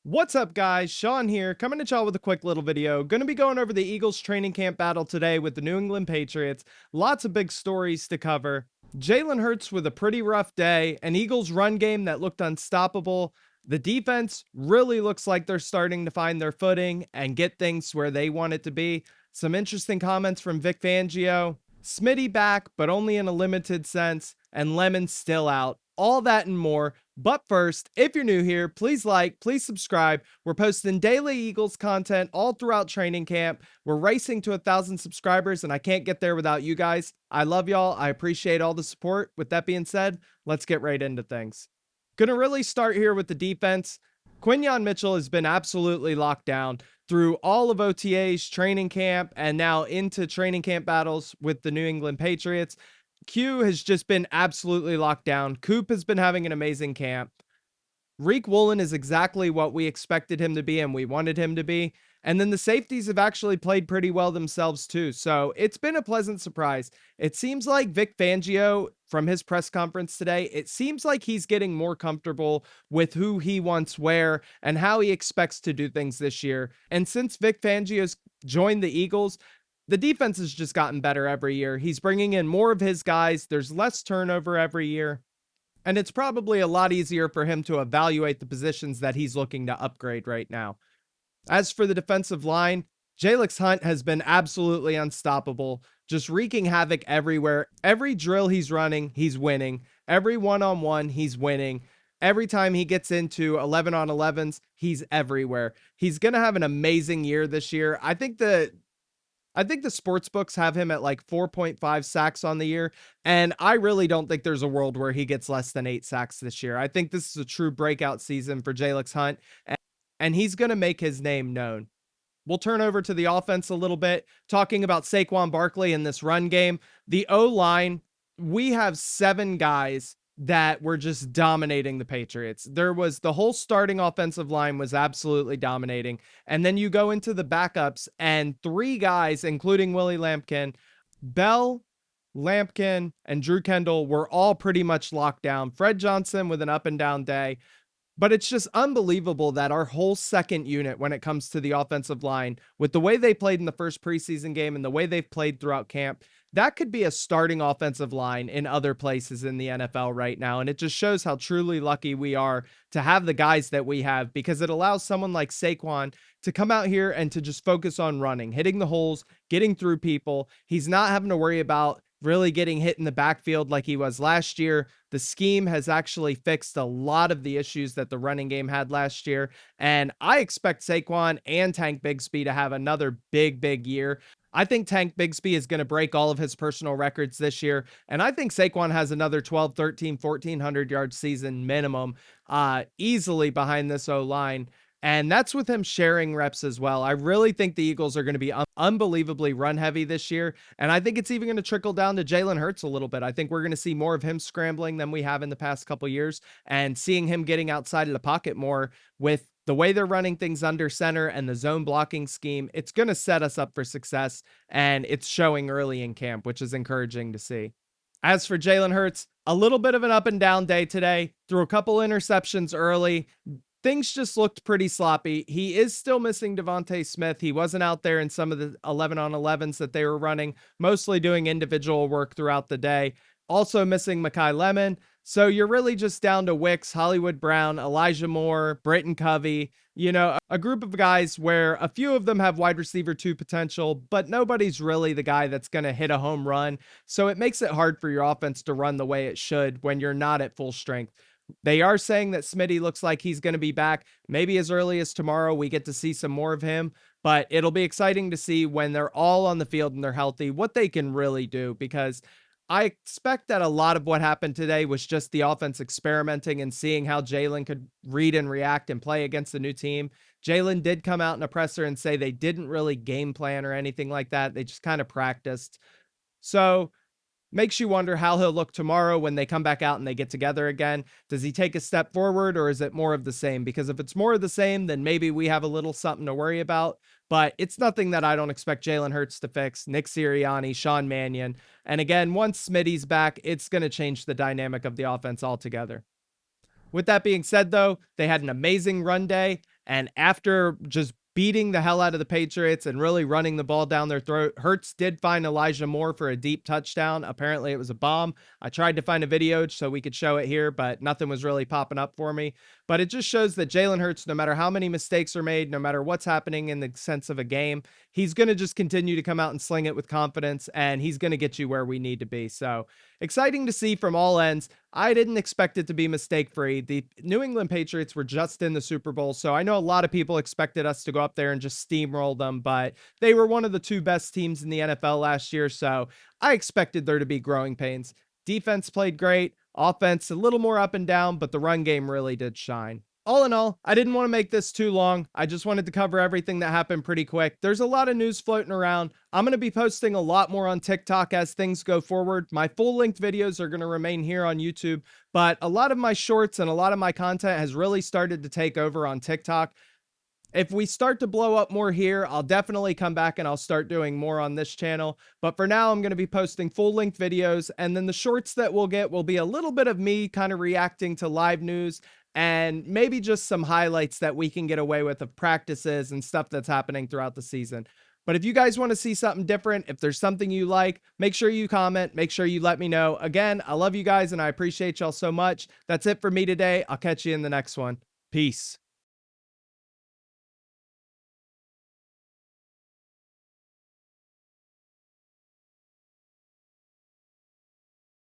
What's up, guys? Sean here, coming to y'all with a quick little video. Going to be going over the Eagles training camp battle today with the New England Patriots. Lots of big stories to cover. Jalen Hurts with a pretty rough day, an Eagles run game that looked unstoppable. The defense really looks like they're starting to find their footing and get things where they want it to be. Some interesting comments from Vic Fangio. Smitty back, but only in a limited sense, and Lemon still out. All that and more. But first, if you're new here, please like, please subscribe. We're posting daily Eagles content all throughout training camp. We're racing to 1,000 subscribers, and I can't get there without you guys. I love y'all. I appreciate all the support. With that being said, let's get right into things. Gonna really start here with the defense. Quinyon Mitchell has been absolutely locked down through all of OTA's training camp and now into training camp battles with the New England Patriots. Q has just been absolutely locked down. Coop has been having an amazing camp. Reek Woolen is exactly what we expected him to be and we wanted him to be. And then the safeties have actually played pretty well themselves too. So it's been a pleasant surprise. It seems like Vic Fangio from his press conference today, it seems like he's getting more comfortable with who he wants where and how he expects to do things this year. And since Vic Fangio's joined the Eagles, the defense has just gotten better every year. He's bringing in more of his guys. There's less turnover every year. And it's probably a lot easier for him to evaluate the positions that he's looking to upgrade right now. As for the defensive line, Jalen Hunt has been absolutely unstoppable, just wreaking havoc everywhere. Every drill he's running, he's winning. Every one-on-one, he's winning. Every time he gets into 11 on 11s, he's everywhere. He's going to have an amazing year this year. I think the sports books have him at like 4.5 sacks on the year. And I really don't think there's a world where he gets less than 8 sacks this year. I think this is a true breakout season for Jalen Hunt, and he's going to make his name known. We'll turn over to the offense a little bit, talking about Saquon Barkley in this run game. The O-line, we have 7 guys that were just dominating the Patriots. There was the whole starting offensive line was absolutely dominating. And then you go into the backups and 3 guys, including Willie Lampkin, Bell, Lampkin, and Drew Kendall were all pretty much locked down. Fred Johnson with an up and down day. But it's just unbelievable that our whole second unit, when it comes to the offensive line, with the way they played in the first preseason game and the way they've played throughout camp, that could be a starting offensive line in other places in the NFL right now. And it just shows how truly lucky we are to have the guys that we have, because it allows someone like Saquon to come out here and to just focus on running, hitting the holes, getting through people. He's not having to worry about really getting hit in the backfield like he was last year. The scheme has actually fixed a lot of the issues that the running game had last year. And I expect Saquon and Tank Bigsby to have another big year. I think Tank Bigsby is going to break all of his personal records this year. And I think Saquon has another 12, 13, 1,400 yard season minimum, easily behind this O-line. And that's with him sharing reps as well. I really think the Eagles are going to be unbelievably run heavy this year. And I think it's even going to trickle down to Jalen Hurts a little bit. I think we're going to see more of him scrambling than we have in the past couple years, and seeing him getting outside of the pocket more with the way they're running things under center and the zone blocking scheme. It's going to set us up for success, and it's showing early in camp, which is encouraging to see. As for Jalen Hurts, a little bit of an up and down day today. Threw a couple interceptions early. Things just looked pretty sloppy. He is still missing Devontae Smith. He wasn't out there in some of the 11 on 11s that they were running, mostly doing individual work throughout the day. Also missing Mekhi Lemon. So you're really just down to Wicks, Hollywood Brown, Elijah Moore, Britton Covey, a group of guys where a few of them have wide receiver 2 potential, but nobody's really the guy that's going to hit a home run. So it makes it hard for your offense to run the way it should when you're not at full strength. They are saying that Smitty looks like he's going to be back. Maybe as early as tomorrow, we get to see some more of him, but it'll be exciting to see when they're all on the field and they're healthy, what they can really do, because I expect that a lot of what happened today was just the offense experimenting and seeing how Jalen could read and react and play against the new team. Jalen did come out in a presser and say they didn't really game plan or anything like that. They just kind of practiced. So makes you wonder how he'll look tomorrow when they come back out and they get together again. Does he take a step forward, or is it more of the same? Because if it's more of the same, then maybe we have a little something to worry about. But it's nothing that I don't expect Jalen Hurts to fix. Nick Sirianni, Sean Mannion. And again, once Smitty's back, it's going to change the dynamic of the offense altogether. With that being said, though, they had an amazing run day. And after just beating the hell out of the Patriots and really running the ball down their throat, Hurts did find Elijah Moore for a deep touchdown. Apparently, it was a bomb. I tried to find a video so we could show it here, but nothing was really popping up for me. But it just shows that Jalen Hurts, no matter how many mistakes are made, no matter what's happening in the sense of a game, he's going to just continue to come out and sling it with confidence, and he's going to get you where we need to be. So exciting to see from all ends. I didn't expect it to be mistake free. The New England Patriots were just in the Super Bowl, so I know a lot of people expected us to go up there and just steamroll them, but they were one of the two best teams in the NFL last year, so I expected there to be growing pains. Defense played great, offense a little more up and down, but the run game really did shine. All in all, I didn't want to make this too long. I just wanted to cover everything that happened pretty quick. There's a lot of news floating around. I'm going to be posting a lot more on TikTok as things go forward. My full-length videos are going to remain here on YouTube, but a lot of my shorts and a lot of my content has really started to take over on TikTok. If we start to blow up more here, I'll definitely come back and I'll start doing more on this channel. But for now, I'm going to be posting full-length videos, and then the shorts that we'll get will be a little bit of me kind of reacting to live news and maybe just some highlights that we can get away with of practices and stuff that's happening throughout the season. But if you guys want to see something different, if there's something you like, make sure you comment, make sure you let me know. Again, I love you guys and I appreciate y'all so much. That's it for me today. I'll catch you in the next one. Peace.